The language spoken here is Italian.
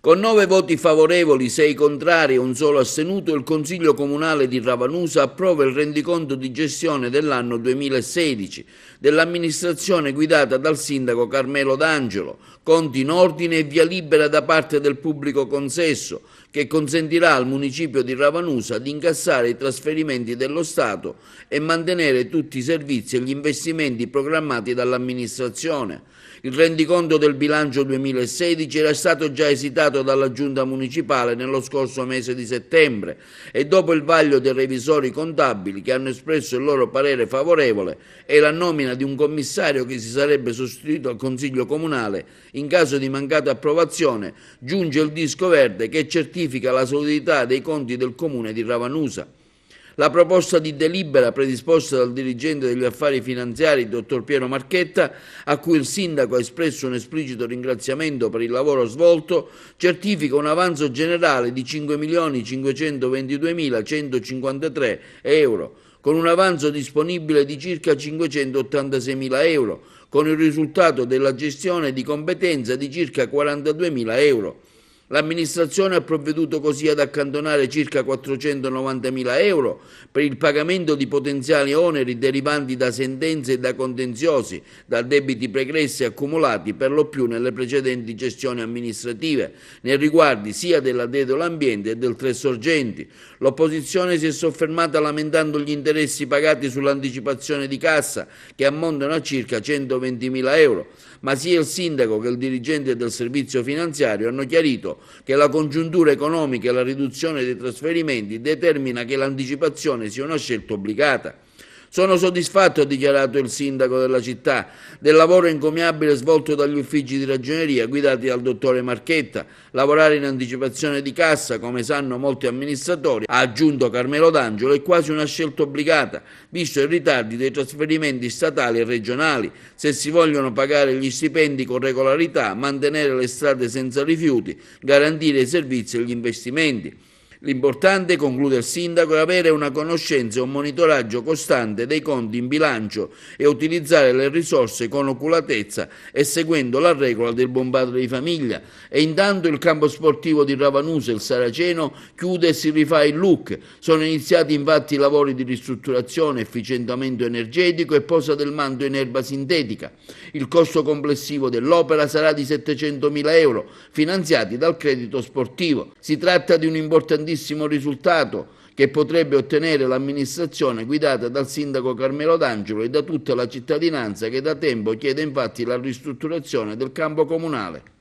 Con 9 voti favorevoli, 6 contrari e un solo astenuto, il Consiglio Comunale di Ravanusa approva il rendiconto di gestione dell'anno 2016 dell'amministrazione guidata dal sindaco Carmelo D'Angelo, conti in ordine e via libera da parte del pubblico consesso, che consentirà al municipio di Ravanusa di incassare i trasferimenti dello Stato e mantenere tutti i servizi e gli investimenti programmati dall'amministrazione. Il rendiconto del bilancio 2016 era stato già esitato dalla Giunta Municipale nello scorso mese di settembre e dopo il vaglio dei revisori contabili che hanno espresso il loro parere favorevole e la nomina di un commissario che si sarebbe sostituito al Consiglio Comunale in caso di mancata approvazione, giunge il disco verde che certifica la solidità dei conti del Comune di Ravanusa. La proposta di delibera predisposta dal dirigente degli affari finanziari, dottor Piero Marchetta, a cui il sindaco ha espresso un esplicito ringraziamento per il lavoro svolto, certifica un avanzo generale di 5.522.153 euro, con un avanzo disponibile di circa 586.000 euro, con il risultato della gestione di competenza di circa 42.000 euro. L'amministrazione ha provveduto così ad accantonare circa 490.000 euro per il pagamento di potenziali oneri derivanti da sentenze e da contenziosi, da debiti pregressi accumulati per lo più nelle precedenti gestioni amministrative, nei riguardi sia della Dedolo Ambiente e del Tre Sorgenti. L'opposizione si è soffermata lamentando gli interessi pagati sull'anticipazione di cassa, che ammontano a circa 120.000 euro, ma sia il sindaco che il dirigente del servizio finanziario hanno chiarito che la congiuntura economica e la riduzione dei trasferimenti determina che l'anticipazione sia una scelta obbligata. Sono soddisfatto, ha dichiarato il sindaco della città, del lavoro encomiabile svolto dagli uffici di ragioneria guidati dal dottore Marchetta. Lavorare in anticipazione di cassa, come sanno molti amministratori, ha aggiunto Carmelo D'Angelo, è quasi una scelta obbligata, visto i ritardi dei trasferimenti statali e regionali. Se si vogliono pagare gli stipendi con regolarità, mantenere le strade senza rifiuti, garantire i servizi e gli investimenti. L'importante, conclude il sindaco, è avere una conoscenza e un monitoraggio costante dei conti in bilancio e utilizzare le risorse con oculatezza e seguendo la regola del buon padre di famiglia. E intanto il campo sportivo di Ravanusa, il Saraceno, chiude e si rifà il look. Sono iniziati infatti i lavori di ristrutturazione, efficientamento energetico e posa del manto in erba sintetica. Il costo complessivo dell'opera sarà di 700.000 euro, finanziati dal credito sportivo. Si tratta di un importantissimo risultato che potrebbe ottenere l'amministrazione guidata dal sindaco Carmelo D'Angelo e da tutta la cittadinanza che da tempo chiede infatti la ristrutturazione del campo comunale.